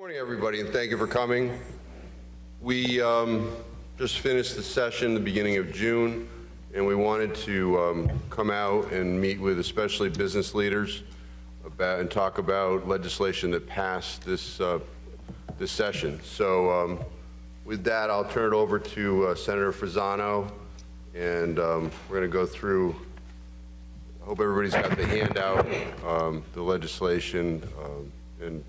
Morning, everybody, and thank you for coming. We just finished the session the beginning of June, and we wanted to come out and meet with especially business leaders and talk about legislation that passed this session. So with that, I'll turn it over to Senator Fasano, and we're going to go through. I hope everybody's got the handout, the legislation, and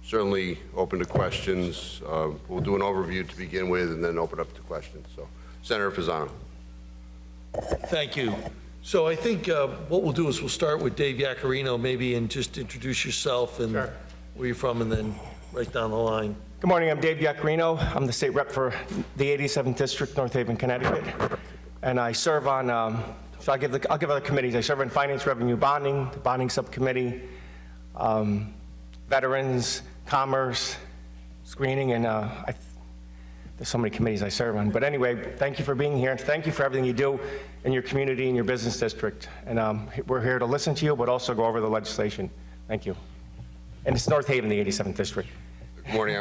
certainly open to questions. We'll do an overview to begin with and then open up to questions. So, Senator Fasano. Thank you. So I think what we'll do is we'll start with Dave Yaccarino, maybe, and just introduce yourself and Sure. where you're from, and then right down the line. Good morning, I'm Dave Yaccarino. I'm the state rep for the 87th District, North Haven, Connecticut. And I serve on, so I'll give other committees. I serve on Finance, Revenue, Bonding, the Bonding Subcommittee, Veterans, Commerce, Screening, and there's so many committees I serve on. But anyway, thank you for being here, and thank you for everything you do in your community and your business district. And we're here to listen to you, but also go over the legislation. Thank you. And it's North Haven, the 87th District. Good morning,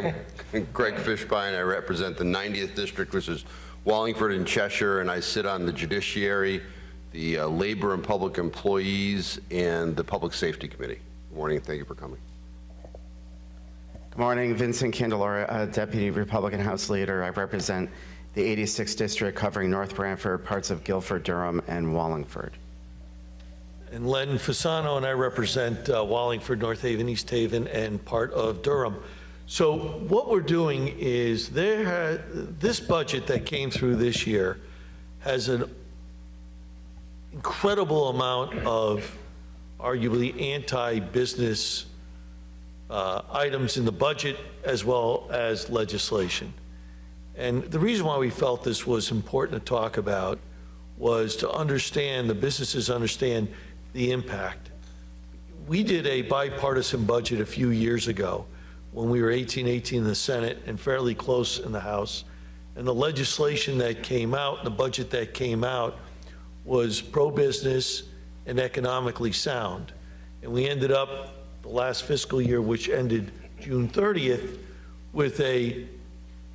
I'm Greg Fishbein. I represent the 90th District, which is Wallingford and Cheshire, and I sit on the Judiciary, the Labor and Public Employees, and the Public Safety Committee. Good morning, and thank you for coming. Good morning, Vincent Candelora, Deputy Republican House Leader. I represent the 86th District covering North Branford, parts of Guilford, Durham, and Wallingford. And Len Fasano, and I represent Wallingford, North Haven, East Haven, and part of Durham. So what we're doing is this budget that came through this year has an incredible amount of arguably anti-business items in the budget as well as legislation. And the reason why we felt this was important to talk about was to understand, the businesses understand the impact. We did a bipartisan budget a few years ago when we were 18-18 in the Senate and fairly close in the House. And the legislation that came out, the budget that came out, was pro-business and economically sound. And we ended up the last fiscal year, which ended June 30th, with a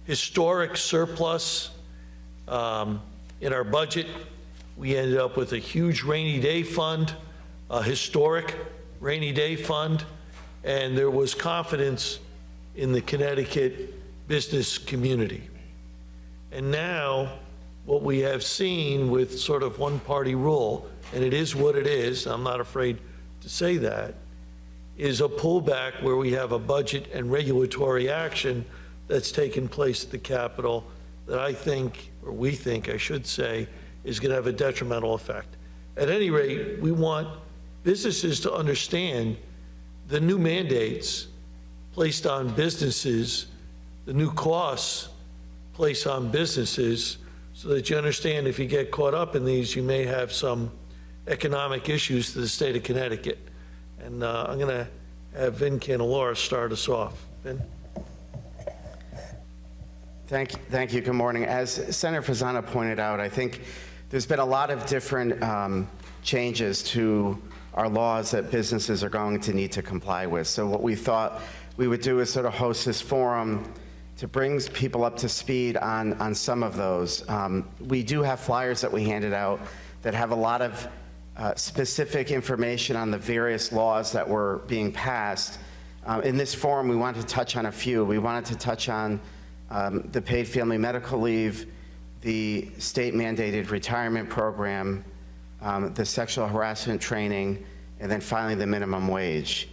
historic surplus in our budget. We ended up with a huge rainy day fund, a historic rainy day fund, and there was confidence in the Connecticut business community. And now what we have seen with sort of one-party rule, and it is what it is, I'm not afraid to say that, is a pullback where we have a budget and regulatory action that's taken place at the Capitol that I think, or we think, I should say, is going to have a detrimental effect. At any rate, we want businesses to understand the new mandates placed on businesses, the new costs placed on businesses, so that you understand if you get caught up in these, you may have some economic issues to the state of Connecticut. And I'm going to have Vin Candelora start us off. Vin? Thank you. Good morning. As Senator Fasano pointed out, I think there's been a lot of different changes to our laws that businesses are going to need to comply with. So what we thought we would do is sort of host this forum to bring people up to speed on some of those. We do have flyers that we handed out that have a lot of specific information on the various laws that were being passed. In this forum, we wanted to touch on a few. We wanted to touch on the paid family medical leave, the state mandated retirement program, the sexual harassment training, and then finally the minimum wage.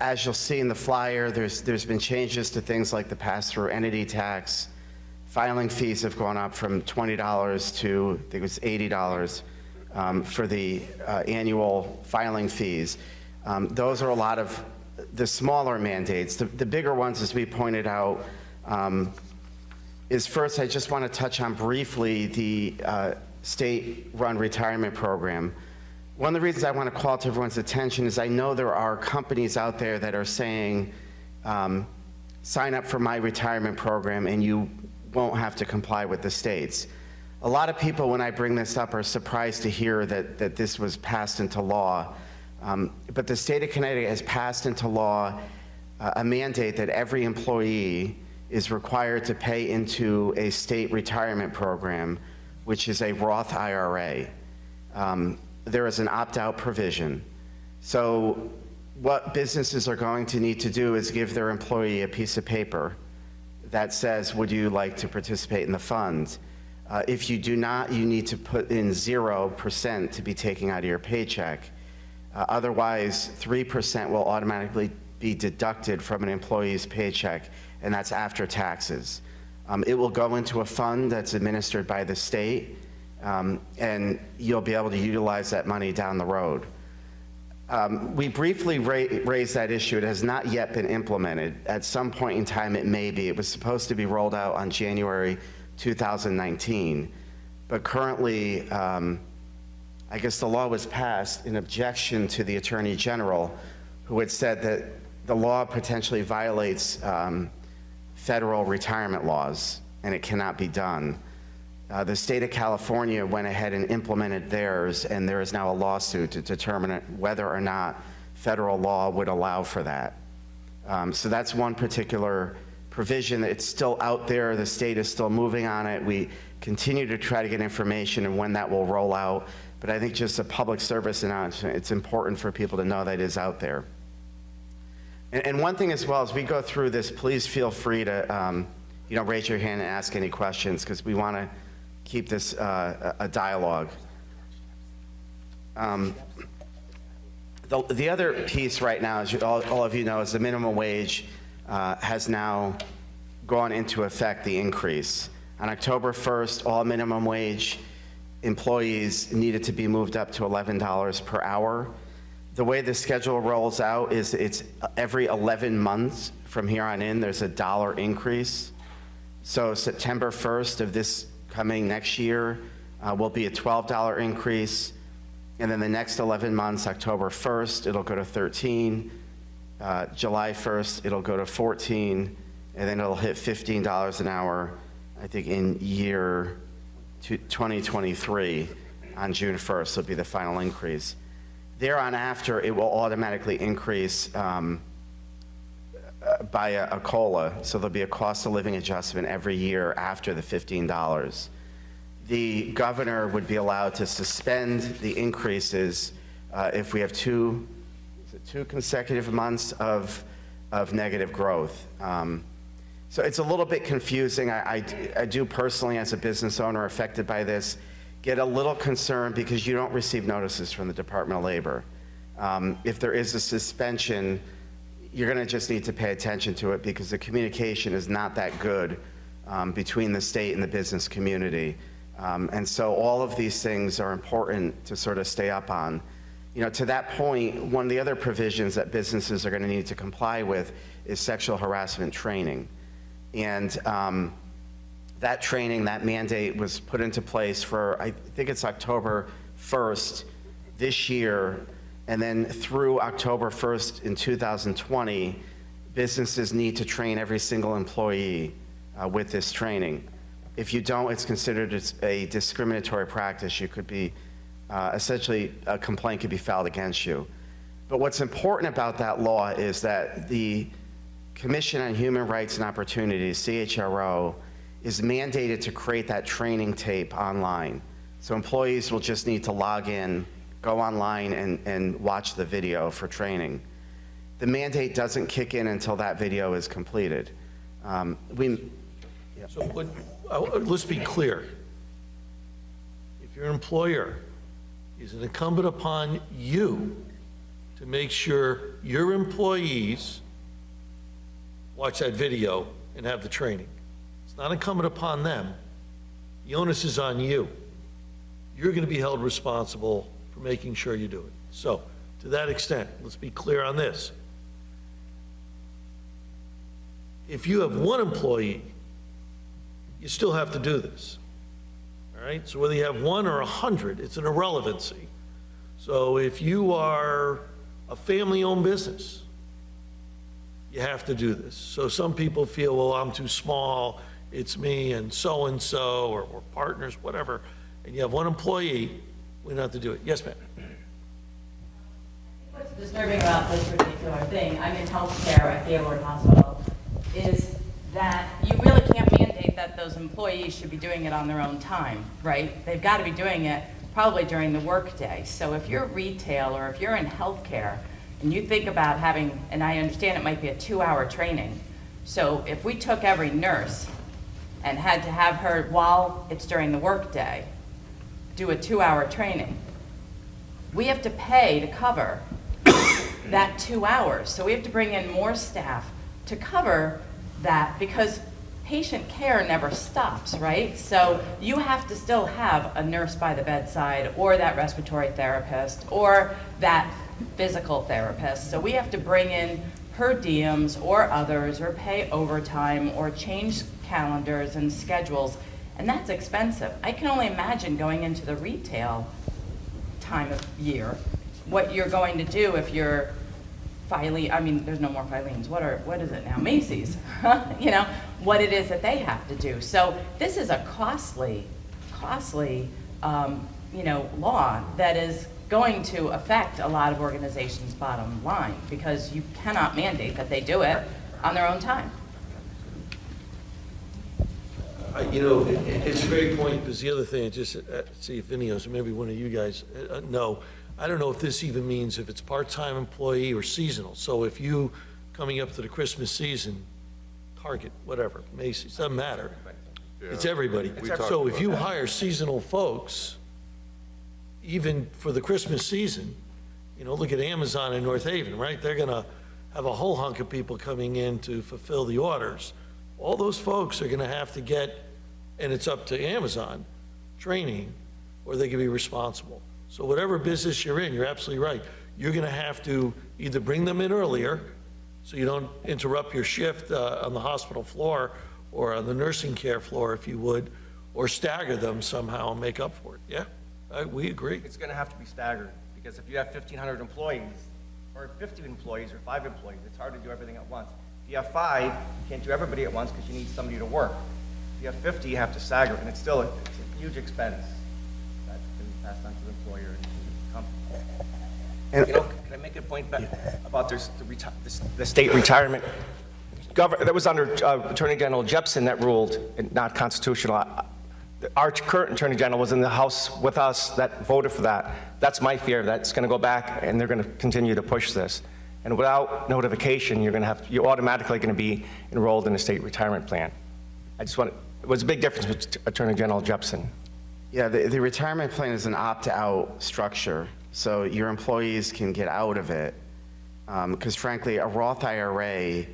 As you'll see in the flyer, there's been changes to things like the pass-through entity tax. Filing fees have gone up from $20 to, I think it was $80. For the annual filing fees. Those are a lot of the smaller mandates. The bigger ones, as we pointed out, is first, I just want to touch on briefly the state-run retirement program. One of the reasons I want to call to everyone's attention is I know there are companies out there that are saying, sign up for my retirement program and you won't have to comply with the states. A lot of people, when I bring this up, are surprised to hear that this was passed into law. But the state of Connecticut has passed into law a mandate that every employee is required to pay into a state retirement program, which is a Roth IRA. There is an opt-out provision. So what businesses are going to need to do is give their employee a piece of paper that says, would you like to participate in the fund? If you do not, you need to put in 0% to be taken out of your paycheck. Otherwise, 3% will automatically be deducted from an employee's paycheck, and that's after taxes. It will go into a fund that's administered by the state, and you'll be able to utilize that money down the road. We briefly raised that issue. It has not yet been implemented. At some point in time, it may be. It was supposed to be rolled out on January 2019, but currently, I guess the law was passed in objection to the Attorney General, who had said that the law potentially violates federal retirement laws, and it cannot be done. The state of California went ahead and implemented theirs, and there is now a lawsuit to determine whether or not federal law would allow for that. So that's one particular provision. It's still out there. The state is still moving on it. We continue to try to get information and when that will roll out. But I think just a public service announcement, it's important for people to know that it is out there. And one thing as well, as we go through this, please feel free to raise your hand and ask any questions, because we want to keep this a dialogue. The other piece right now, as all of you know, is the minimum wage has now gone into effect, the increase. On October 1st, all minimum wage employees needed to be moved up to $11 per hour. The way the schedule rolls out is it's every 11 months from here on in, there's a $1 increase. So September 1st of this coming next year will be a $12 increase. And then the next 11 months, October 1st, it'll go to 13. July 1st, it'll go to 14. And then it'll hit $15 an hour, I think, in year 2023 on June 1st will be the final increase. Thereon after, it will automatically increase by a COLA, so there'll be a cost of living adjustment every year after the $15. The governor would be allowed to suspend the increases if we have two consecutive months of negative growth. So it's a little bit confusing. I do personally, as a business owner affected by this, get a little concerned because you don't receive notices from the Department of Labor. If there is a suspension, you're going to just need to pay attention to it because the communication is not that good between the state and the business community. And so all of these things are important to sort of stay up on. To that point, one of the other provisions that businesses are going to need to comply with is sexual harassment training. And that training, that mandate was put into place for, I think it's October 1st this year, and then through October 1st in 2020, businesses need to train every single employee with this training. If you don't, it's considered a discriminatory practice. You could be, essentially, a complaint could be filed against you. But what's important about that law is that the Commission on Human Rights and Opportunities, CHRO, is mandated to create that training tape online. So employees will just need to log in, go online, and watch the video for training. The mandate doesn't kick in until that video is completed. So let's be clear. If your employer is it incumbent upon you to make sure your employees watch that video and have the training. It's not incumbent upon them. The onus is on you. You're going to be held responsible for making sure you do it. So, to that extent, let's be clear on this. If you have one employee, you still have to do this. All right? So whether you have 1 or 100, it's an irrelevancy. So if you are a family-owned business, you have to do this. So some people feel, well, I'm too small, it's me and so-and-so, or we're partners, whatever, and you have one employee, we don't have to do it. Yes, ma'am? What's disturbing about this particular thing, I'm in healthcare at Gaylord Hospital, is that you really can't mandate that those employees should be doing it on their own time, right? They've got to be doing it probably during the workday. So if you're retail or if you're in healthcare and you think about having, and I understand it might be a 2-hour training. So if we took every nurse and had to have her, while it's during the workday, do a 2-hour training, we have to pay to cover that 2 hours. So we have to bring in more staff to cover that because patient care never stops, right? So you have to still have a nurse by the bedside or that respiratory therapist or that physical therapist. So we have to bring in per diems or others or pay overtime or change calendars and schedules, and that's expensive. I can only imagine going into the retail time of year, what you're going to do if you're Filene, I mean, there's no more Filene's. What is it now? Macy's, you know, what it is that they have to do. So this is a costly, you know, law that is going to affect a lot of organizations' bottom line because you cannot mandate that they do it on their own time. You know, it's a great point, because the other thing, just see if Vinny knows, or maybe one of you guys know, I don't know if this even means if it's part-time employee or seasonal. So if you, coming up to the Christmas season, Target, whatever, Macy's, doesn't matter. It's everybody. So if you hire seasonal folks, even for the Christmas season, you know, look at Amazon in North Haven, right? They're gonna have a whole hunk of people coming in to fulfill the orders. All those folks are gonna have to get, and it's up to Amazon, training, or they can be responsible. So whatever business you're in, you're absolutely right. You're gonna have to either bring them in earlier, so you don't interrupt your shift on the hospital floor or on the nursing care floor, if you would, or stagger them somehow and make up for it. Yeah, we agree. It's going to have to be staggered, because if you have 1,500 employees, or 50 employees, or 5 employees, it's hard to do everything at once. If you have 5, you can't do everybody at once because you need somebody to work. If you have 50, you have to stagger, and it's still it's a huge expense that's been passed on to the employer and to the company. And- You know, can I make a point back about the state retirement? That was under Attorney General Jepsen that ruled it not constitutional. Our current Attorney General was in the House with us that voted for that. That's my fear, that it's going to go back and they're going to continue to push this. And without notification, you're automatically going to be enrolled in a state retirement plan. It was a big difference with Attorney General Jepsen. Yeah, the retirement plan is an opt-out structure, so your employees can get out of it. Because frankly, a Roth IRA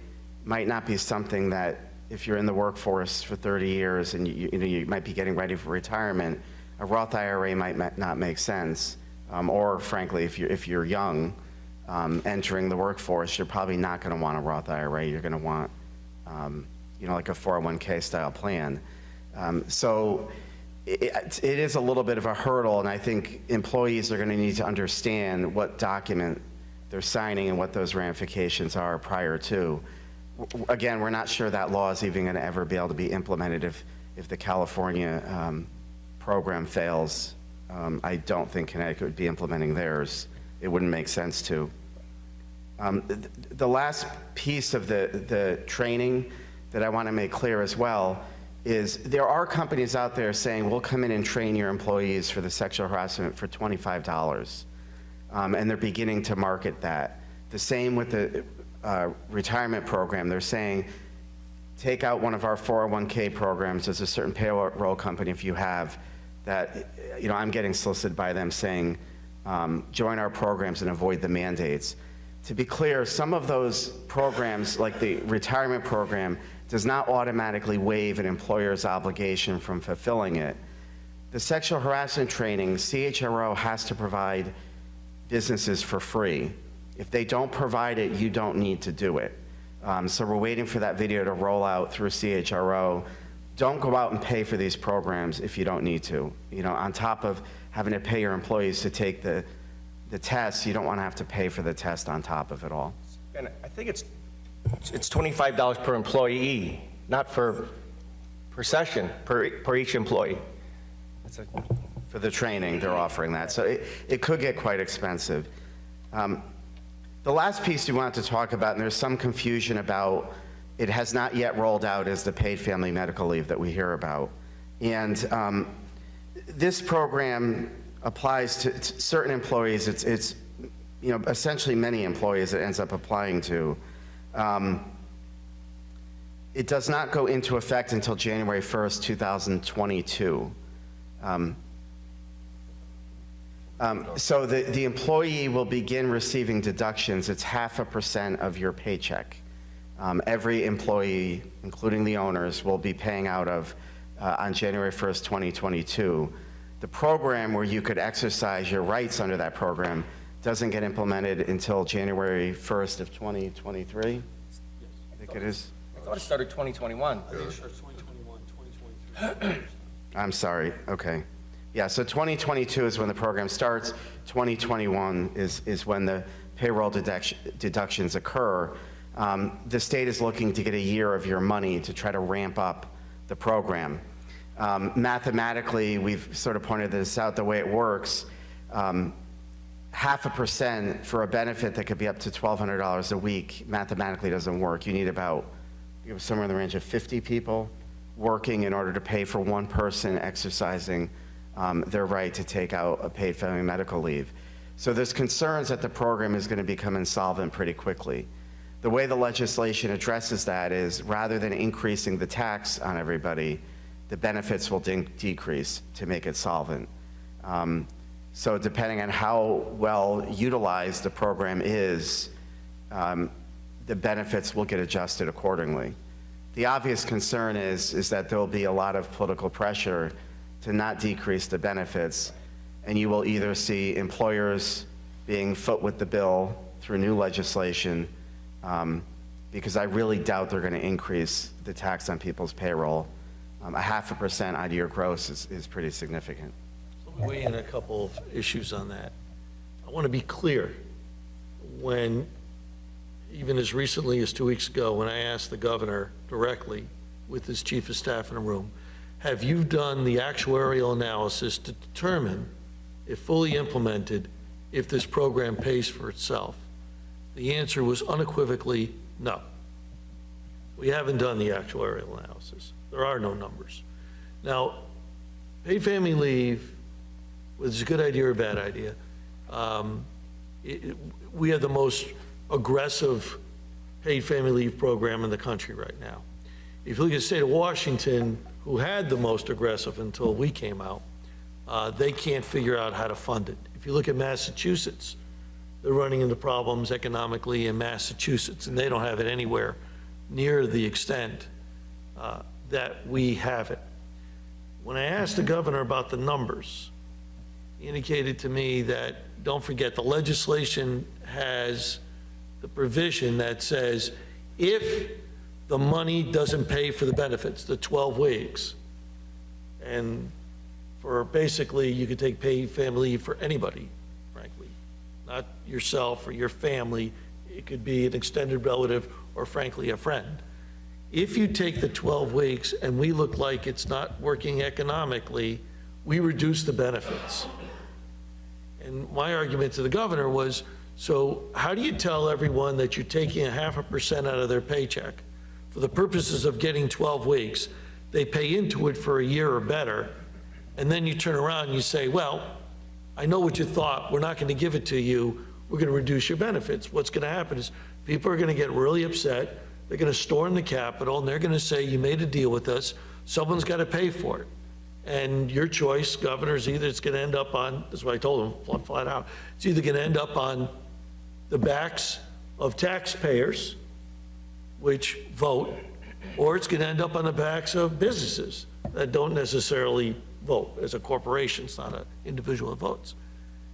might not be something that, if you're in the workforce for 30 years and you might be getting ready for retirement, a Roth IRA might not make sense. Or frankly, if you're young, entering the workforce, you're probably not going to want a Roth IRA. You're going to want, you know, like a 401k style plan. So it is a little bit of a hurdle, and I think employees are going to need to understand what document they're signing and what those ramifications are prior to. Again, we're not sure that law is even going to ever be able to be implemented if the California program fails. I don't think Connecticut would be implementing theirs. It wouldn't make sense to. The last piece of the training that I want to make clear as well is there are companies out there saying, we'll come in and train your employees for the sexual harassment for $25. And they're beginning to market that. The same with the retirement program. They're saying, take out one of our 401k programs. There's a certain payroll company, if you have, that, you know, I'm getting solicited by them saying, join our programs and avoid the mandates. To be clear, some of those programs, like the retirement program, does not automatically waive an employer's obligation from fulfilling it. The sexual harassment training, CHRO has to provide businesses for free. If they don't provide it, you don't need to do it. So we're waiting for that video to roll out through CHRO. Don't go out and pay for these programs if you don't need to. You know, on top of having to pay your employees to take the test, you don't want to have to pay for the test on top of it all. And I think it's $25 per employee, not per session, per each employee. For the training, they're offering that. So it could get quite expensive. The last piece we wanted to talk about, and there's some confusion about, it has not yet rolled out, is the paid family medical leave that we hear about. And this program applies to certain employees. It's essentially many employees it ends up applying to. It does not go into effect until January 1st, 2022. So the employee will begin receiving deductions. It's 0.5% of your paycheck. Every employee, including the owners, will be paying out of on January 1st, 2022. The program where you could exercise your rights under that program doesn't get implemented until January 1st of 2023? I think it is. I thought it started 2021. I'm sorry, okay. Yeah, so 2022 is when the program starts. 2021 is when the payroll deductions occur. The state is looking to get a year of your money to try to ramp up the program. Mathematically, we've sort of pointed this out, the way it works, 0.5% for a benefit that could be up to $1,200 a week mathematically doesn't work. You need about somewhere in the range of 50 people working in order to pay for one person exercising their right to take out a paid family medical leave. So there's concerns that the program is going to become insolvent pretty quickly. The way the legislation addresses that is, rather than increasing the tax on everybody, the benefits will decrease to make it solvent. So depending on how well utilized the program is, the benefits will get adjusted accordingly. The obvious concern is that there will be a lot of political pressure to not decrease the benefits, and you will either see employers being foot with the bill through new legislation, because I really doubt they're going to increase the tax on people's payroll. 0.5% out of your gross is pretty significant. Let me weigh in a couple of issues on that. I want to be clear. When, even as recently as 2 weeks ago, when I asked the governor directly with his chief of staff in a room, have you done the actuarial analysis to determine, if fully implemented, if this program pays for itself? The answer was unequivocally no. We haven't done the actuarial analysis. There are no numbers. Now, paid family leave, whether it's a good idea or a bad idea, we have the most aggressive paid family leave program in the country right now. If you look at the state of Washington, who had the most aggressive until we came out, they can't figure out how to fund it. If you look at Massachusetts, they're running into problems economically in Massachusetts, and they don't have it anywhere near the extent that we have it. When I asked the governor about the numbers, he indicated to me that, don't forget, the legislation has the provision that says if the money doesn't pay for the benefits, the 12 weeks, and for basically, you could take paid family leave for anybody, frankly, not yourself or your family. It could be an extended relative or frankly, a friend. If you take the 12 weeks and we look like it's not working economically, we reduce the benefits. And my argument to the governor was, so how do you tell everyone that you're taking 0.5% out of their paycheck for the purposes of getting 12 weeks? They pay into it for a year or better, and then you turn around and you say, well, I know what you thought. We're not going to give it to you. We're going to reduce your benefits. What's going to happen is people are going to get really upset. They're going to storm the Capitol, and they're going to say, you made a deal with us. Someone's got to pay for it. And your choice, Governor, is either it's going to end up on, that's what I told him flat out, it's either going to end up on the backs of taxpayers, which vote, or it's going to end up on the backs of businesses that don't necessarily vote. As a corporation, it's not an individual that votes.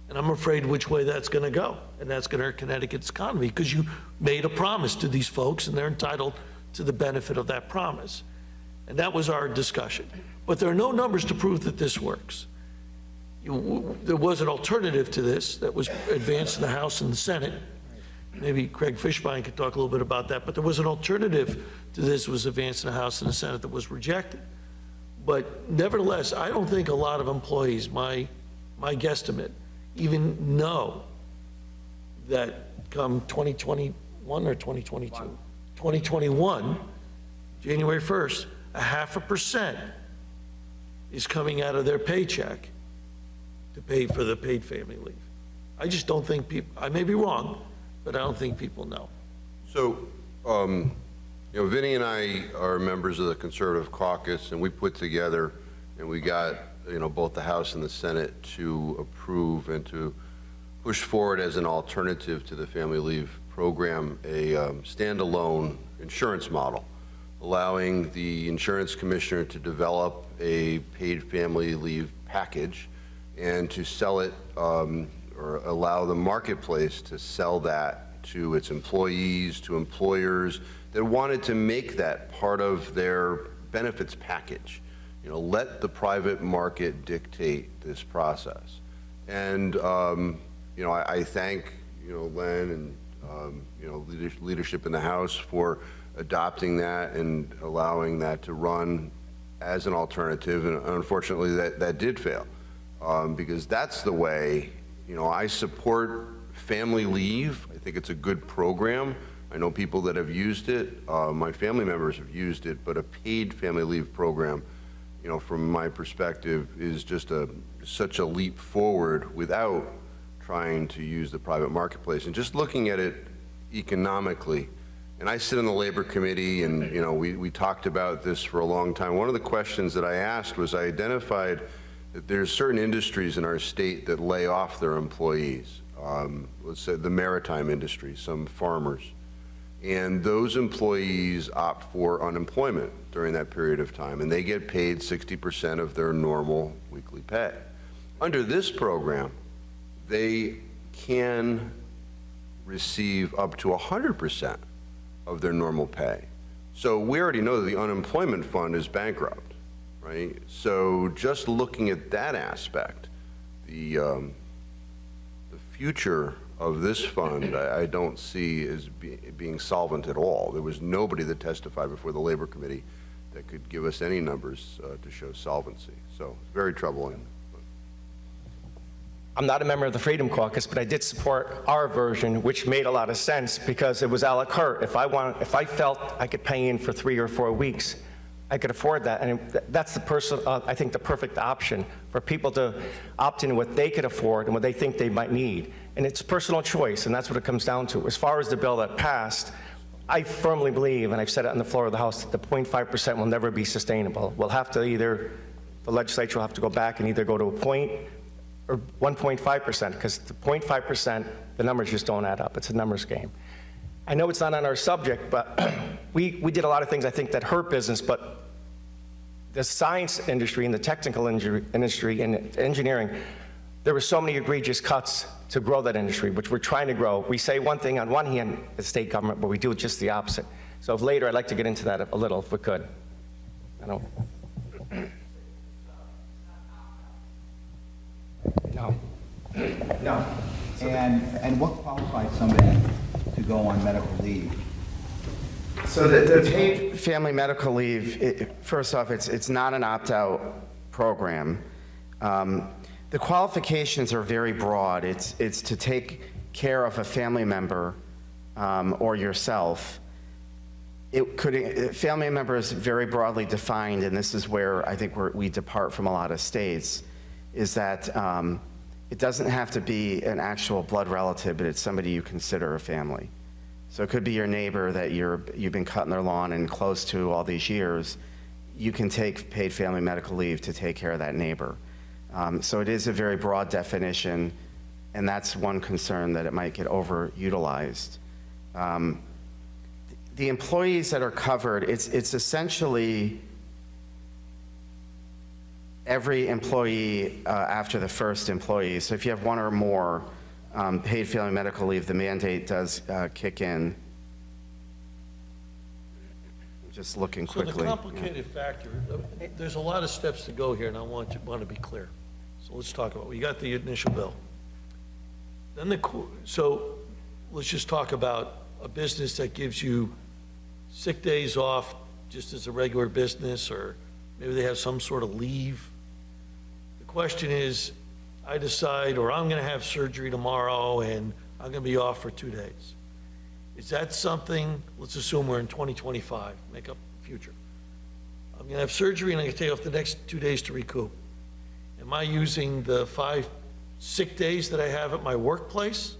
And I'm afraid which way that's going to go. And that's going to hurt Connecticut's economy, because you made a promise to these folks and they're entitled to the benefit of that promise. And that was our discussion. But there are no numbers to prove that this works. There was an alternative to this that was advanced in the House and the Senate. Maybe Craig Fishbein could talk a little bit about that, but there was an alternative to this that was advanced in the House and the Senate that was rejected. But nevertheless, I don't think a lot of employees, my guesstimate, even know that come 2021 or 2022? 2021, January 1st, 0.5% is coming out of their paycheck to pay for the paid family leave. I just don't think people, I may be wrong, but I don't think people know. So, Vinnie and I are members of the Conservative Caucus, and we put together, and we got, both the House and the Senate to approve and to push forward as an alternative to the family leave program, a standalone insurance model, allowing the insurance commissioner to develop a paid family leave package and to sell it, or allow the marketplace to sell that to its employees, to employers that wanted to make that part of their benefits package. Let the private market dictate this process. And, I thank, Len and, leadership in the House for adopting that and allowing that to run as an alternative. And unfortunately, that did fail, because that's the way, I support family leave. I think it's a good program. I know people that have used it. My family members have used it, but a paid family leave program, from my perspective, is just such a leap forward without trying to use the private marketplace. And just looking at it economically, and I sit in the Labor Committee, and we talked about this for a long time. One of the questions that I asked was, I identified that there's certain industries in our state that lay off their employees. Let's say the maritime industry, some farmers. And those employees opt for unemployment during that period of time, and they get paid 60% of their normal weekly pay. Under this program, they can receive up to 100% of their normal pay. So we already know that the unemployment fund is bankrupt, right? So just looking at that aspect, the future of this fund, I don't see as being solvent at all. There was nobody that testified before the Labor Committee that could give us any numbers to show solvency. So very troubling. I'm not a member of the Freedom Caucus, but I did support our version, which made a lot of sense because it was a la carte. If I felt I could pay in for 3 or 4 weeks, I could afford that, and that's I think the perfect option for people to opt in what they could afford and what they think they might need. And it's personal choice, and that's what it comes down to. As far as the bill that passed, I firmly believe, and I've said it on the floor of the House, that the 0.5% will never be sustainable. We'll have to the legislature will have to go back and either go to a point or 1.5%, because the 0.5%, the numbers just don't add up. It's a numbers game. I know it's not on our subject, but we did a lot of things, I think, that hurt business, but the science industry and the technical industry and engineering, there were so many egregious cuts to grow that industry, which we're trying to grow. We say one thing on one hand, the state government, but we do just the opposite. So if later, I'd like to get into that a little, if we could. I don't. No. No. And what qualifies somebody to go on medical leave? So the paid family medical leave, first off, it's not an opt-out program. The qualifications are very broad. It's to take care of a family member or yourself. Family member is very broadly defined, and this is where I think we depart from a lot of states, is that it doesn't have to be an actual blood relative, but it's somebody you consider a family. So it could be your neighbor that you've been cutting their lawn and close to all these years. You can take paid family medical leave to take care of that neighbor. So it is a very broad definition, and that's one concern, that it might get overutilized. The employees that are covered, it's essentially every employee after the first employee. So if you have one or more paid family medical leave, the mandate does kick in. Just looking quickly. So the complicated factor, there's a lot of steps to go here, and I want to be clear. So let's talk about, we got the initial bill. Then so let's just talk about a business that gives you sick days off just as a regular business, or maybe they have some sort of leave. The question is, I decide, or I'm going to have surgery tomorrow, and I'm going to be off for 2 days. Is that something, let's assume we're in 2025, make up the future. I'm going to have surgery and I'm going to take off the next 2 days to recoup. Am I using the 5 sick days that I have at my workplace?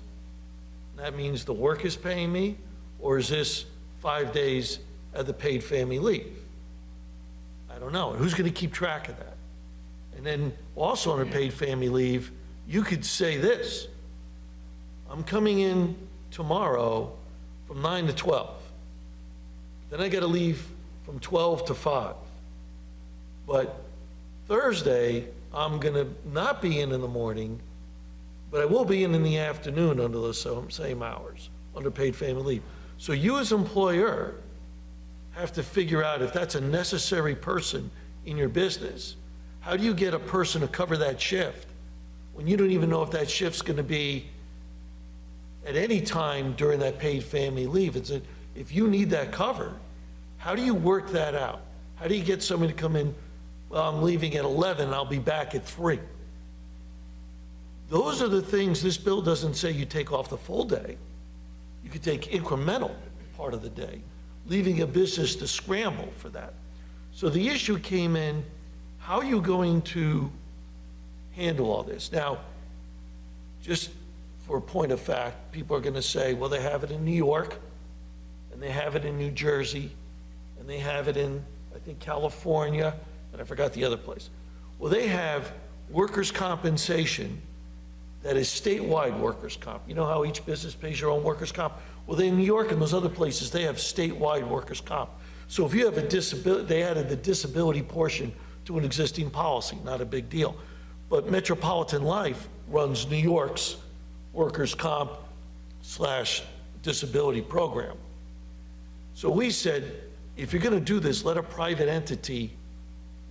That means the work is paying me, or is this 5 days of the paid family leave? I don't know. Who's going to keep track of that? And then also on a paid family leave, you could say this: I'm coming in tomorrow from 9 to 12. Then I got to leave from 12 to 5. But Thursday, I'm going to not be in the morning, but I will be in the afternoon under the same hours, under paid family leave. So you as employer have to figure out if that's a necessary person in your business. How do you get a person to cover that shift when you don't even know if that shift's going to be at any time during that paid family leave? If you need that covered, how do you work that out? How do you get somebody to come in, well, I'm leaving at 11, and I'll be back at 3? Those are the things, this bill doesn't say you take off the full day. You could take incremental part of the day, leaving a business to scramble for that. So the issue came in, how are you going to handle all this? Now, just for a point of fact, people are going to say, well, they have it in New York, and they have it in New Jersey, and they have it in, I think, California, and I forgot the other place. Well, they have workers' compensation that is statewide workers' comp. You know how each business pays your own workers' comp? Well, in New York and those other places, they have statewide workers' comp. So if you have a disability, they added the disability portion to an existing policy, not a big deal. But Metropolitan Life runs New York's workers' comp / disability program. So we said, if you're going to do this, let a private entity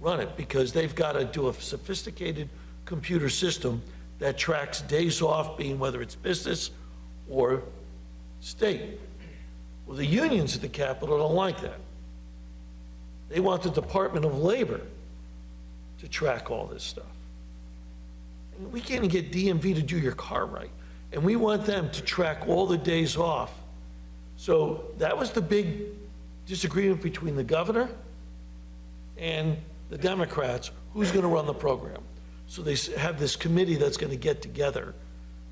run it, because they've got to do a sophisticated computer system that tracks days off, being whether it's business or state. Well, the unions at the Capitol don't like that. They want the Department of Labor to track all this stuff. And we can't even get DMV to do your car right. And we want them to track all the days off. So that was the big disagreement between the governor and the Democrats, who's going to run the program. So they have this committee that's going to get together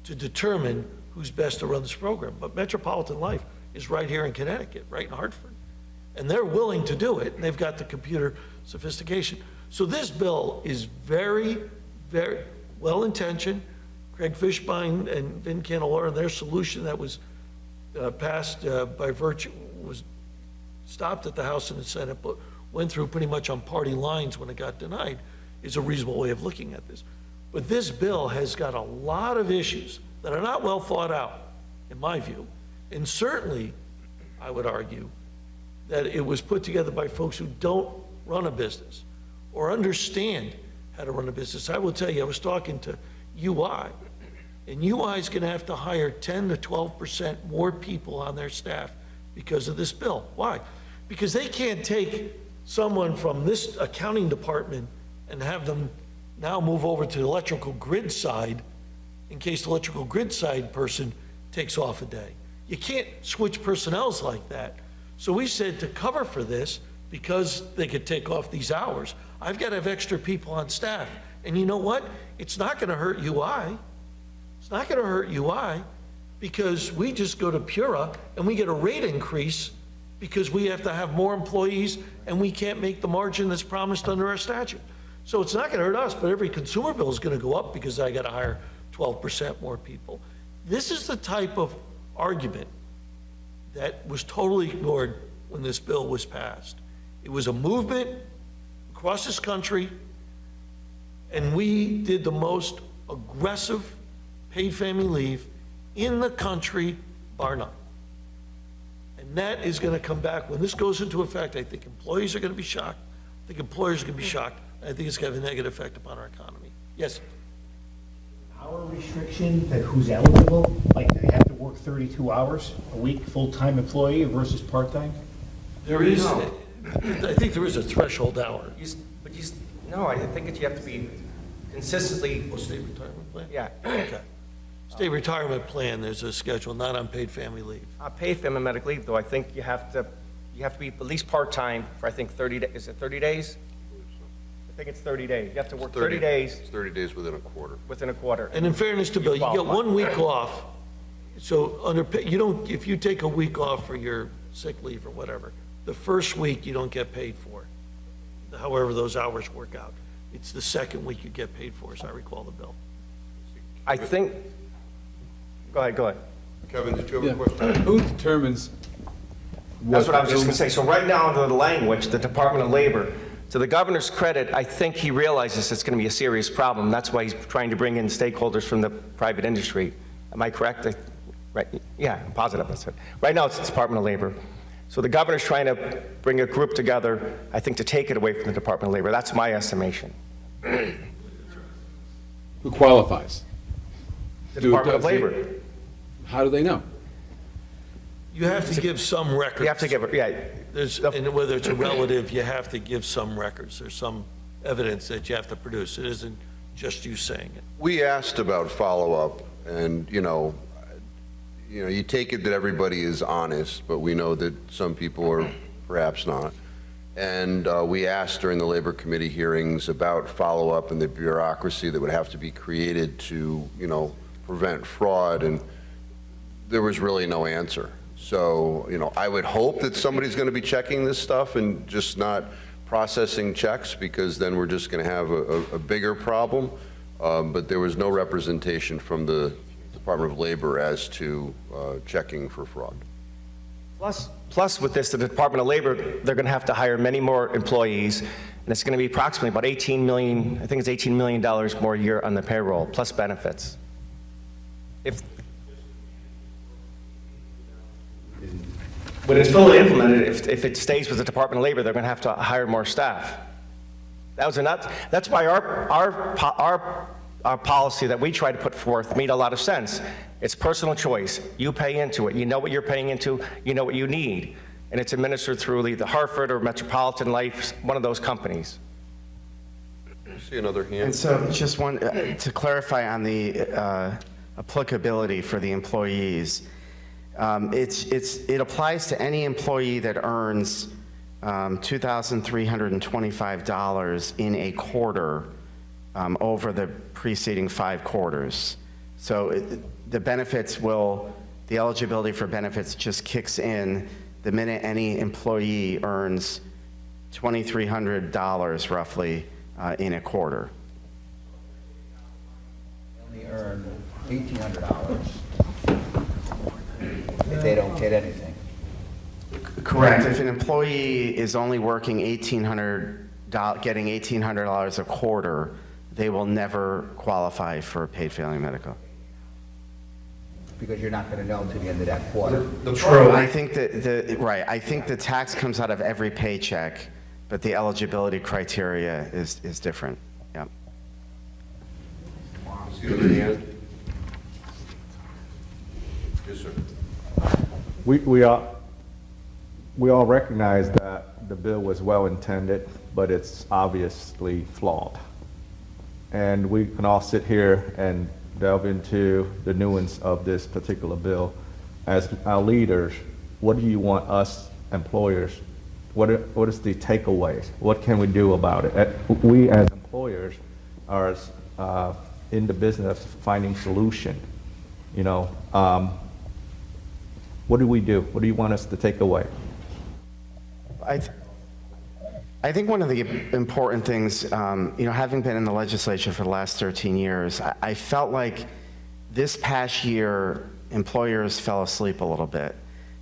to determine who's best to run this program. But Metropolitan Life is right here in Connecticut, right in Hartford. And they're willing to do it, and they've got the computer sophistication. So this bill is very, very well-intentioned. Craig Fishbein and Vin Candelora, their solution that was passed by virtue, was stopped at the House and the Senate, but went through pretty much on party lines when it got denied, is a reasonable way of looking at this. But this bill has got a lot of issues that are not well thought out, in my view. And certainly, I would argue, that it was put together by folks who don't run a business or understand how to run a business. I will tell you, I was talking to UI, and UI is going to have to hire 10 to 12% more people on their staff because of this bill. Why? Because they can't take someone from this accounting department and have them now move over to the electrical grid side in case the electrical grid side person takes off a day. You can't switch personnels like that. So we said, to cover for this, because they could take off these hours, I've got to have extra people on staff. And you know what? It's not going to hurt UI. It's not going to hurt UI, because we just go to Pura and we get a rate increase because we have to have more employees and we can't make the margin that's promised under our statute. So it's not going to hurt us, but every consumer bill is going to go up because I got to hire 12% more people. This is the type of argument that was totally ignored when this bill was passed. It was a movement across this country, and we did the most aggressive paid family leave in the country, bar none. And that is going to come back. When this goes into effect, I think employees are going to be shocked. I think employers are going to be shocked. I think it's going to have a negative effect upon our economy. Yes? Hour restriction that who's eligible, like they have to work 32 hours a week, full-time employee versus part-time? There is, I think there is a threshold hour. No, I think that you have to be consistently, Oh, state retirement plan? yeah. Okay. State retirement plan, there's a schedule, not unpaid family leave. Paid family medical leave, though, I think you have to be at least part-time for, I think, 30 days. Is it 30 days? I think it's 30 days. You have to work 30 days It's 30 days within a quarter. within a quarter. And in fairness to Bill, you get qualify. 1 week off, so you don't, if you take a week off for your sick leave or whatever, the first week you don't get paid for, however those hours work out. It's the second week you get paid for, as I recall the bill. I think, go ahead. Kevin, did you have a question? Who determines That's what I was just going to say. So right now, under the language, the Department of Labor, to the governor's credit, I think he realizes it's going to be a serious problem. That's why he's trying to bring in stakeholders from the private industry. Am I correct? Right? Yeah, I'm positive that's it. Right now, it's the Department of Labor. So the governor's trying to bring a group together, I think, to take it away from the Department of Labor. That's my estimation. who qualifies? The Do- Department of does he- Labor. How do they know? You have to give some records. You have to give it, yeah. There's, and whether it's a relative, you have to give some records. There's some evidence that you have to produce. It isn't just you saying it. We asked about follow-up, and, you take it that everybody is honest, but we know that some people are perhaps not. And we asked during the Labor Committee hearings about follow-up and the bureaucracy that would have to be created to, prevent fraud, and there was really no answer. So, I would hope that somebody's going to be checking this stuff and just not processing checks, because then we're just going to have a bigger problem. But there was no representation from the Department of Labor as to checking for fraud. Plus, with this, the Department of Labor, they're going to have to hire many more employees, and it's going to be approximately about $18 million, I think it's $18 million more a year on the payroll, plus benefits. When it's fully implemented, if it stays with the Department of Labor, they're going to have to hire more staff. That's why our policy that we try to put forth made a lot of sense. It's personal choice. You pay into it. You know what you're paying into. You know what you need. And it's administered through either Hartford or Metropolitan Life, one of those companies. I see another hand. And so just one, to clarify on the applicability for the employees, it applies to any employee that earns $2,325 in a quarter over the preceding 5 quarters. So the eligibility for benefits just kicks in the minute any employee earns $2,300 roughly in a quarter. They only earn $1,800 if they don't get anything. Correct. If an employee is only working getting $1,800 a quarter, they will never qualify for paid family medical. Because you're not going to know until the end of that quarter. True. I think that I think the tax comes out of every paycheck, but the eligibility criteria is different. Yeah. See another hand? Yes, sir. We all recognize that the bill was well-intended, but it's obviously flawed. And we can all sit here and delve into the nuance of this particular bill. As our leaders, what do you want us employers, what is the takeaway? What can we do about it? We as employers are in the business of finding solution. What do we do? What do you want us to take away? I think one of the important things, having been in the legislature for the last 13 years, I felt like this past year, employers fell asleep a little bit.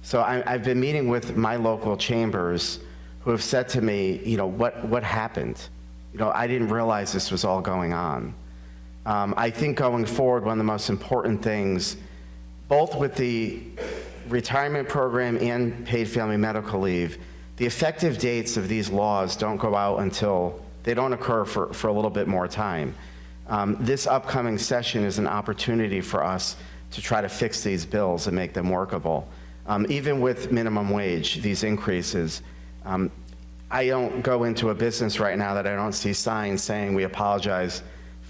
So I've been meeting with my local chambers who have said to me, what happened? I didn't realize this was all going on. I think going forward, one of the most important things, both with the retirement program and paid family medical leave, the effective dates of these laws don't go out until they don't occur for a little bit more time. This upcoming session is an opportunity for us to try to fix these bills and make them workable. Even with minimum wage, these increases, I don't go into a business right now that I don't see signs saying we apologize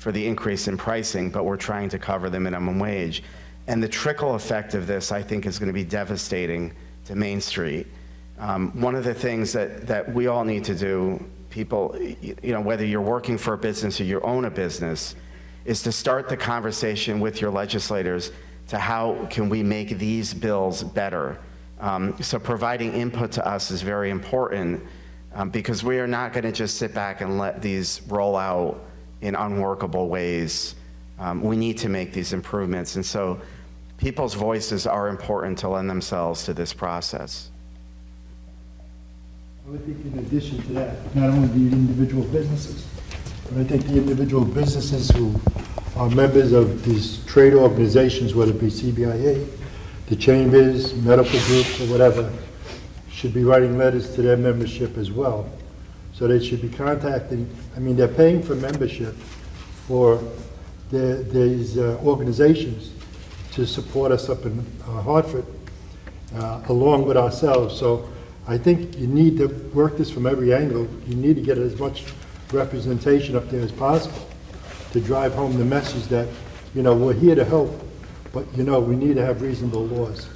for the increase in pricing, but we're trying to cover the minimum wage. And the trickle effect of this, I think, is going to be devastating to Main Street. One of the things that we all need to do, people, whether you're working for a business or you own a business, is to start the conversation with your legislators to how can we make these bills better. So providing input to us is very important because we are not going to just sit back and let these roll out in unworkable ways. We need to make these improvements. And so people's voices are important to lend themselves to this process. I think in addition to that, not only the individual businesses, but I think the individual businesses who are members of these trade organizations, whether it be CBIA, the chambers, medical groups, or whatever, should be writing letters to their membership as well. So they should be contacting, I mean, they're paying for membership for these organizations to support us up in Hartford, along with ourselves. So I think you need to work this from every angle. You need to get as much representation up there as possible to drive home the message that, we're here to help, but, we need to have reasonable laws.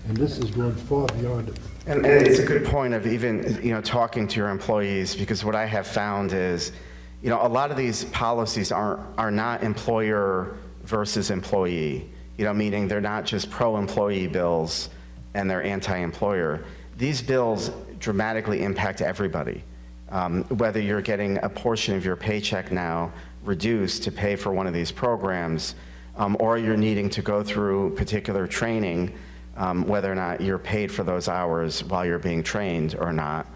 And this is going far beyond it. And it's a good point of even, talking to your employees, because what I have found is, a lot of these policies are not employer versus employee, meaning they're not just pro-employee bills and they're anti-employer. These bills dramatically impact everybody. Whether you're getting a portion of your paycheck now reduced to pay for one of these programs, or you're needing to go through particular training, whether or not you're paid for those hours while you're being trained or not,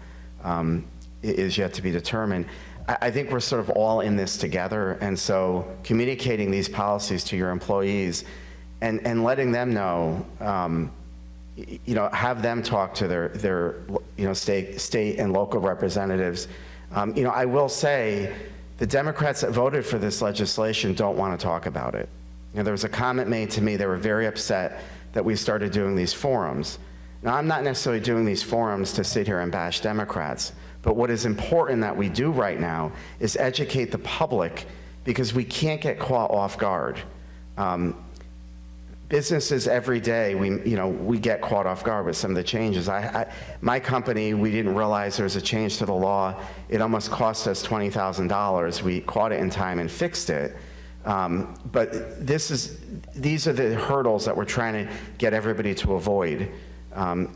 is yet to be determined. I think we're sort of all in this together, and so communicating these policies to your employees and letting them know, have them talk to their state and local representatives. I will say the Democrats that voted for this legislation don't want to talk about it. There was a comment made to me, they were very upset that we started doing these forums. Now, I'm not necessarily doing these forums to sit here and bash Democrats, but what is important that we do right now is educate the public, because we can't get caught off guard. Businesses every day, we get caught off guard with some of the changes. My company, we didn't realize there was a change to the law. It almost cost us $20,000. We caught it in time and fixed it. But these are the hurdles that we're trying to get everybody to avoid.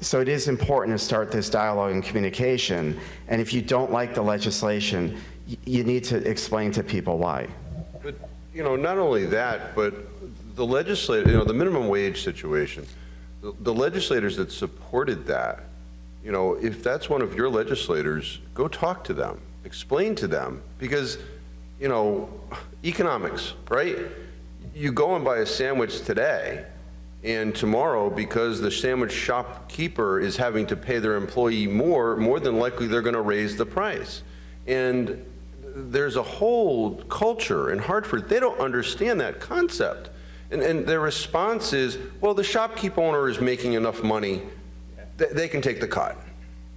So it is important to start this dialogue and communication. And if you don't like the legislation, you need to explain to people why. But, not only that, but the legislator, the minimum wage situation, the legislators that supported that, if that's one of your legislators, go talk to them, explain to them, because, economics, right? You go and buy a sandwich today, and tomorrow, because the sandwich shopkeeper is having to pay their employee more than likely they're going to raise the price. And there's a whole culture in Hartford, they don't understand that concept. And their response is, well, the shopkeep owner is making enough money that they can take the cut.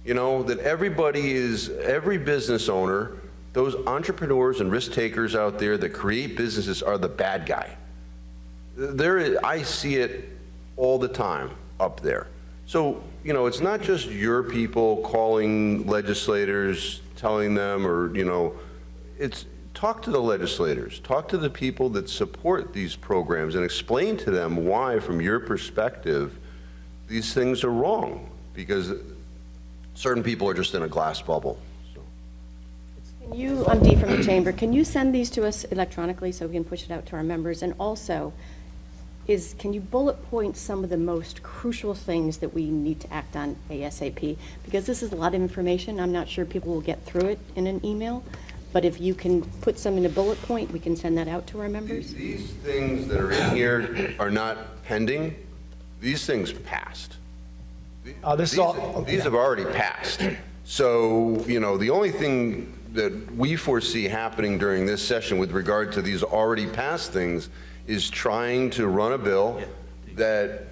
That every business owner, those entrepreneurs and risk takers out there that create businesses are the bad guy. I see it all the time up there. So, it's not just your people calling legislators, telling them, or, it's talk to the legislators, talk to the people that support these programs and explain to them why, from your perspective, these things are wrong, because certain people are just in a glass bubble. Can you, I'm Dee from the Chamber, can you send these to us electronically so we can push it out to our members? And also, can you bullet point some of the most crucial things that we need to act on ASAP? Because this is a lot of information. I'm not sure people will get through it in an email. But if you can put some in a bullet point, we can send that out to our members. These things that are in here are not pending. These things passed. These have already passed. So, the only thing that we foresee happening during this session with regard to these already passed things is trying to run a bill that,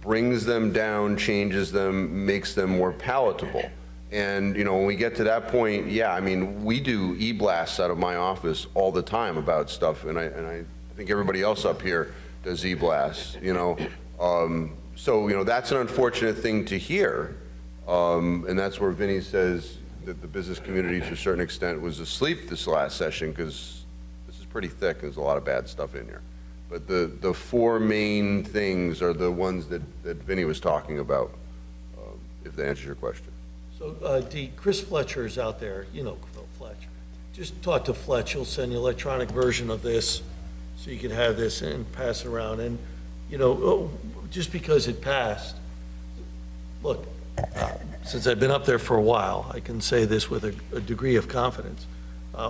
brings them down, changes them, makes them more palatable. And, you know, when we get to that point, yeah, I mean, we do e-blasts out of my office all the time about stuff, and I think everybody else up here does e-blasts, you know. So, you know, that's an unfortunate thing to hear, and that's where Vinny says that the business community, to a certain extent, was asleep this last session, because this is pretty thick, there's a lot of bad stuff in here. But the four main things are the ones that Vinny was talking about, if that answers your question. So, Dee, Chris Fletcher is out there, you know Phil Fletcher. Just talk to Fletch, he'll send you an electronic version of this, so you can have this and pass it around. And, you know, just because it passed, look, since I've been up there for a while, I can say this with a degree of confidence.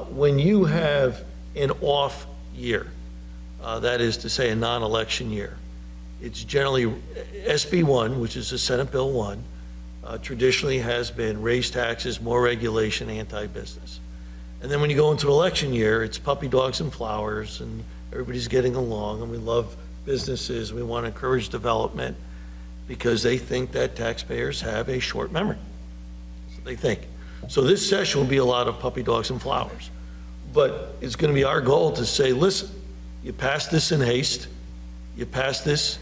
When you have an off year, that is to say a non-election year, it's generally SB 1, which is the Senate Bill 1, traditionally has been raise taxes, more regulation, anti-business. And then when you go into election year, it's puppy dogs and flowers, and everybody's getting along, and we love businesses, we want to encourage development, because they think that taxpayers have a short memory. That's what they think. So this session will be a lot of puppy dogs and flowers. But it's going to be our goal to say, listen, you passed this in haste, you passed this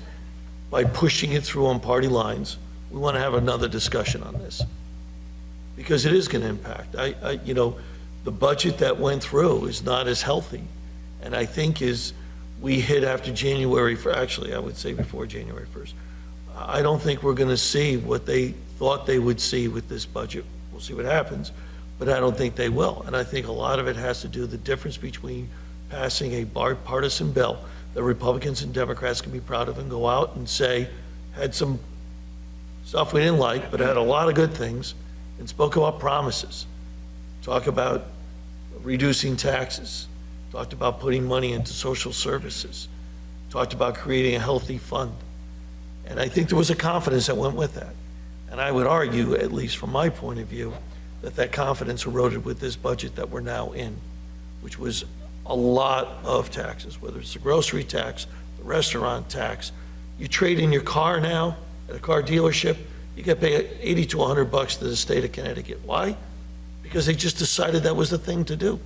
by pushing it through on party lines. We want to have another discussion on this, because it is going to impact. You know, the budget that went through is not as healthy, and I think we hit after January, actually, I would say before January 1st. I don't think we're going to see what they thought they would see with this budget. We'll see what happens, but I don't think they will. And I think a lot of it has to do with the difference between passing a bipartisan bill that Republicans and Democrats can be proud of and go out and say, had some stuff we didn't like, but had a lot of good things, and spoke about promises. Talk about reducing taxes. Talked about putting money into social services. Talked about creating a healthy fund. And I think there was a confidence that went with that. And I would argue, at least from my point of view, that confidence eroded with this budget that we're now in, which was a lot of taxes, whether it's the grocery tax, the restaurant tax. You trade in your car now at a car dealership, you get paid $80 to $100 to the state of Connecticut. Why? Because they just decided that was the thing to do.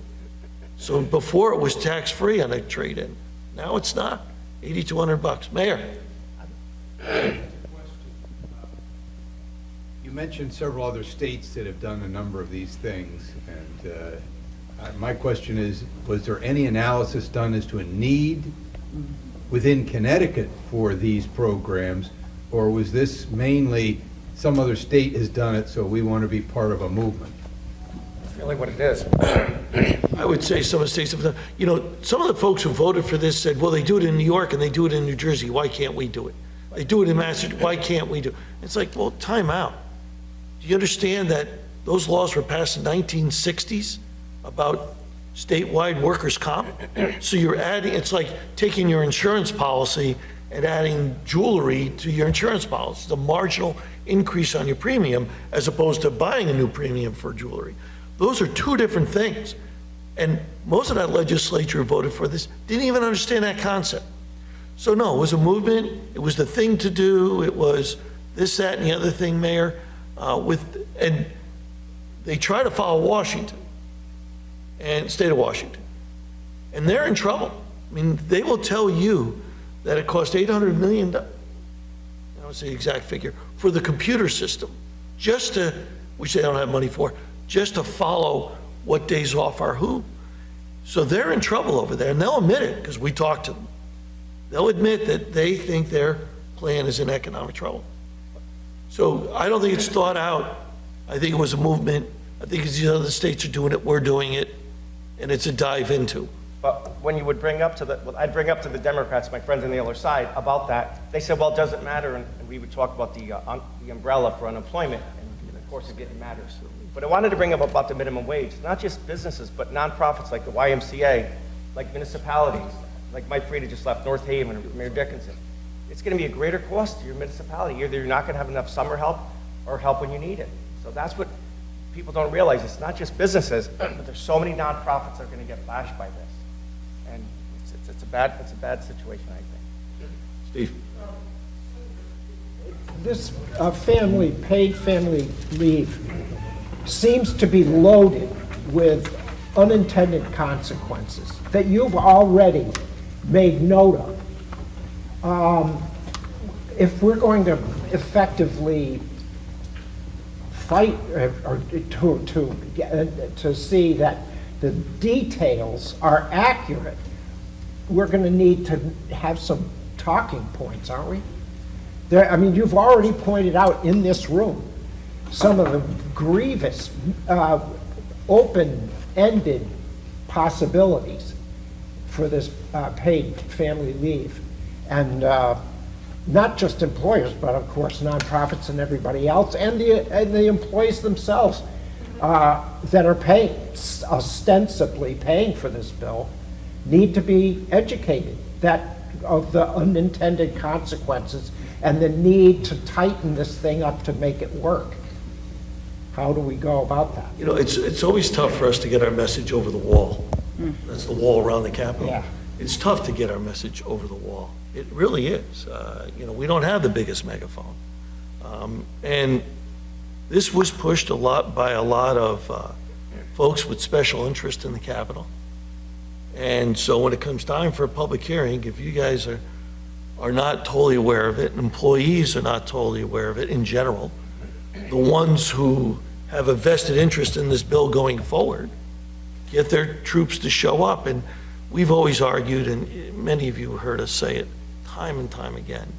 So before it was tax-free on a trade-in. Now it's not. $80 to $100. Mayor? You mentioned several other states that have done a number of these things, and my question is, was there any analysis done as to a need within Connecticut for these programs, or was this mainly some other state has done it, so we want to be part of a movement? That's really what it is. I would say some of the states have done, you know, some of the folks who voted for this said, well, they do it in New York and they do it in New Jersey. Why can't we do it? They do it in Massachusetts. Why can't we do it? It's like, well, time out. Do you understand that those laws were passed in the 1960s about statewide workers' comp? So you're adding, it's like taking your insurance policy and adding jewelry to your insurance policy. It's a marginal increase on your premium as opposed to buying a new premium for jewelry. Those are two different things. And most of that legislature who voted for this didn't even understand that concept. So no, it was a movement. It was the thing to do. It was this, that, and the other thing, Mayor. And they try to follow Washington and state of Washington. And they're in trouble. I mean, they will tell you that it cost $800 million, I don't say the exact figure, for the computer system, just to, which they don't have money for, just to follow what days off are who. So they're in trouble over there, and they'll admit it, because we talked to them. They'll admit that they think their plan is in economic trouble. So I don't think it's thought out. I think it was a movement. I think it's the other states are doing it, we're doing it, and it's a dive into. But when you would bring up to I'd bring up to the Democrats, my friends on the other side, about that, they said, well, it doesn't matter, and we would talk about the umbrella for unemployment, and of course it matters. But I wanted to bring up about the minimum wage, not just businesses, but nonprofits like the YMCA, like municipalities, like Mike Frieda just left, North Haven, or Mayor Dickinson. It's going to be a greater cost to your municipality. Either you're not going to have enough summer help or help when you need it. So that's what people don't realize. It's not just businesses, but there's so many nonprofits that are going to get bashed by this. And it's a bad situation, I think. Steve? This paid family leave, seems to be loaded with unintended consequences that you've already made note of. If we're going to effectively fight or to see that the details are accurate, we're going to need to have some talking points, aren't we? I mean, you've already pointed out in this room some of the grievous, open-ended possibilities for this paid family leave. And not just employers, but of course nonprofits and everybody else, and the employees themselves that are paying, ostensibly paying for this bill, need to be educated of the unintended consequences and the need to tighten this thing up to make it work. How do we go about that? You know, it's always tough for us to get our message over the wall. That's the wall around the Capitol. Yeah. It's tough to get our message over the wall. It really is. You know, we don't have the biggest megaphone. And this was pushed a lot by a lot of folks with special interest in the Capitol. And so when it comes time for a public hearing, if you guys are not totally aware of it, and employees are not totally aware of it in general, the ones who have a vested interest in this bill going forward, get their troops to show up. And we've always argued, and many of you heard us say it time and time again,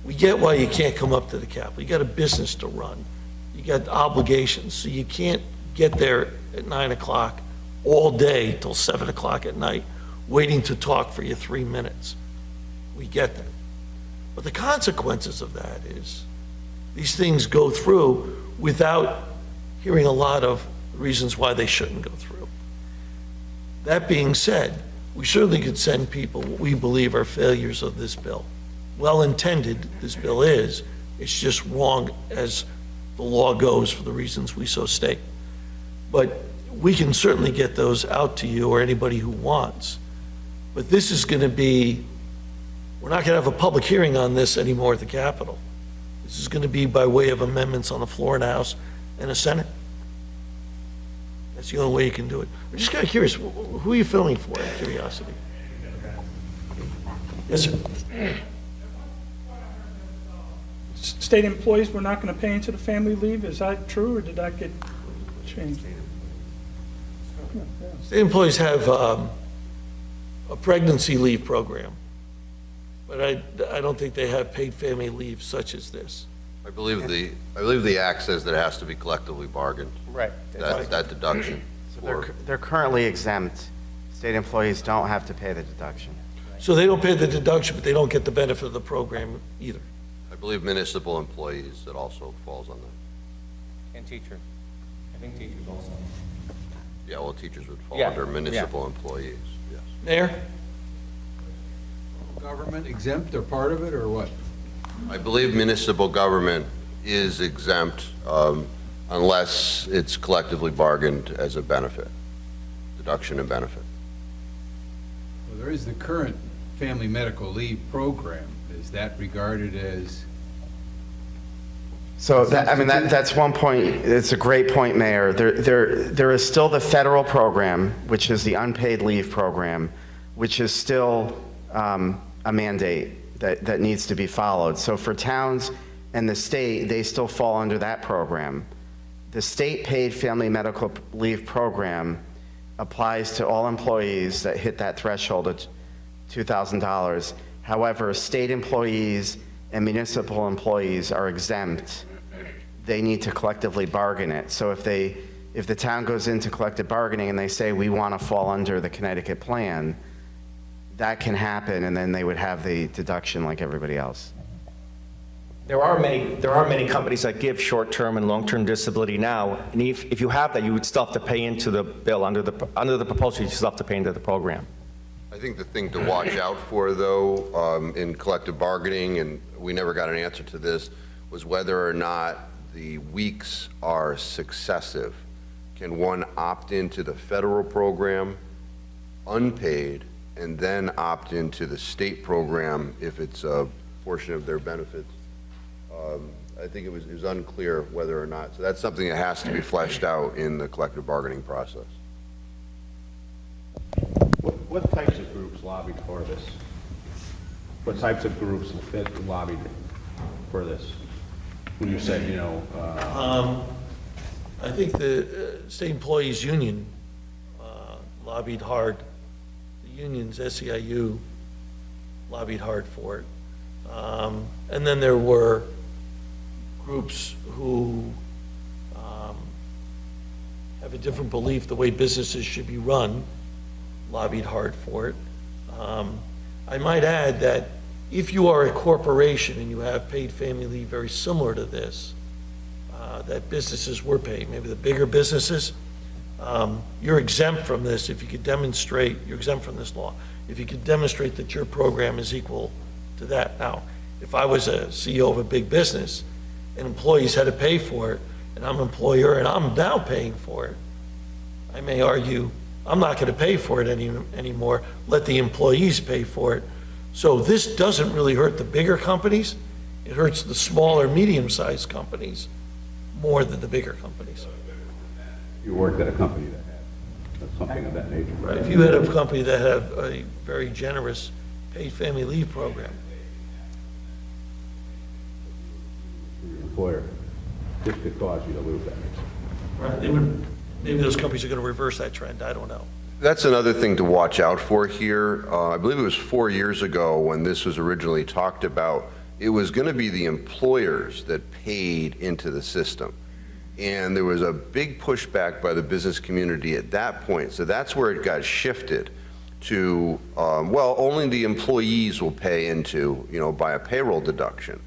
we get why you can't come up to the Capitol. You got a business to run. You got obligations, so you can't get there at 9 o'clock all day till 7 o'clock at night, waiting to talk for your 3 minutes. We get that. But the consequences of that is these things go through without hearing a lot of reasons why they shouldn't go through. That being said, we certainly could send people what we believe are failures of this bill. Well-intended this bill is, it's just wrong as the law goes for the reasons we so state. But we can certainly get those out to you or anybody who wants. But this is going to be, we're not going to have a public hearing on this anymore at the Capitol. This is going to be by way of amendments on the floor in the House and the Senate. That's the only way you can do it. I'm just kind of curious, who are you filming for, out of curiosity? Yes, sir. State employees were not going to pay into the family leave. Is that true, or did that get changed? State employees have a pregnancy leave program, but I don't think they have paid family leave such as this. I believe the act says that it has to be collectively bargained. Right. That deduction. So they're currently exempt. State employees don't have to pay the deduction. So they don't pay the deduction, but they don't get the benefit of the program either. I believe municipal employees, that also falls on that. And teachers. I think teachers also. Yeah, well, teachers would fall Yeah, under municipal employees, yes. Mayor? Government exempt or part of it, or what? I believe municipal government is exempt unless it's collectively bargained as a benefit, deduction and benefit. Well, there is the current family medical leave program. Is that regarded as? So that's one point. It's a great point, Mayor. There is still the federal program, which is the unpaid leave program, which is still a mandate that needs to be followed. So for towns and the state, they still fall under that program. The state paid family medical leave program applies to all employees that hit that threshold of $2,000. However, state employees and municipal employees are exempt. They need to collectively bargain it. So if the town goes into collective bargaining and they say, we want to fall under the Connecticut plan, that can happen, and then they would have the deduction like everybody else. There are many companies that give short-term and long-term disability now, and if you have that, you would still have to pay into the bill. Under the proposal, you still have to pay into the program. I think the thing to watch out for, though, in collective bargaining, and we never got an answer to this, was whether or not the weeks are successive. Can one opt into the federal program unpaid and then opt into the state program if it's a portion of their benefits I think it was unclear whether or not. So that's something that has to be fleshed out in the collective bargaining process. What types of groups lobbied for this? What types of groups lobbied for this? When you said, I think the State Employees Union lobbied hard. The unions, SEIU, lobbied hard for it. And then there were groups who have a different belief the way businesses should be run, lobbied hard for it. I might add that if you are a corporation and you have paid family leave very similar to this, that businesses were paid, maybe the bigger businesses, you're exempt from this if you could demonstrate, you're exempt from this law, if you could demonstrate that your program is equal to that. Now, if I was a CEO of a big business and employees had to pay for it, and I'm an employer and I'm now paying for it, I may argue, I'm not going to pay for it anymore, let the employees pay for it. So this doesn't really hurt the bigger companies, it hurts the smaller, medium-sized companies more than the bigger companies. you worked at a company that had something of that nature. Right, if you had a company that had a very generous paid family leave program, Your employer, this could cause you to lose that. right, they would, maybe those companies are going to reverse that trend, I don't know. That's another thing to watch out for here. I believe it was 4 years ago when this was originally talked about. It was going to be the employers that paid into the system. And there was a big pushback by the business community at that point. So that's where it got shifted to, well, only the employees will pay into, by a payroll deduction.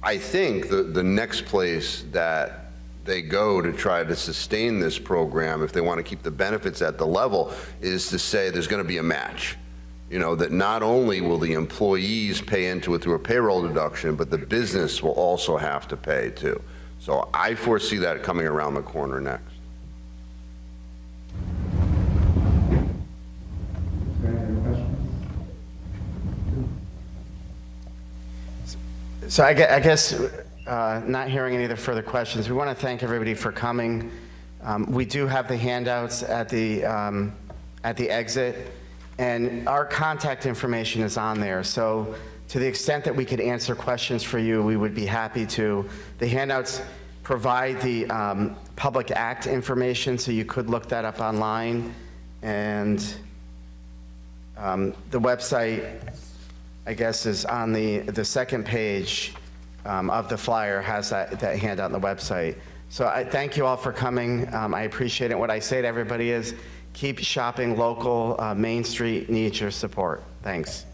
I think the next place that they go to try to sustain this program, if they want to keep the benefits at the level, is to say there's going to be a match. That not only will the employees pay into it through a payroll deduction, but the business will also have to pay too. So I foresee that coming around the corner next. So I guess, not hearing any other further questions, we want to thank everybody for coming. We do have the handouts at the exit, and our contact information is on there. So to the extent that we could answer questions for you, we would be happy to. The handouts provide the Public Act information, so you could look that up online. And the website, I guess, is on the second page of the flyer, has that handout on the website. So I thank you all for coming. I appreciate it. What I say to everybody is, keep shopping local. Main Street needs your support. Thanks.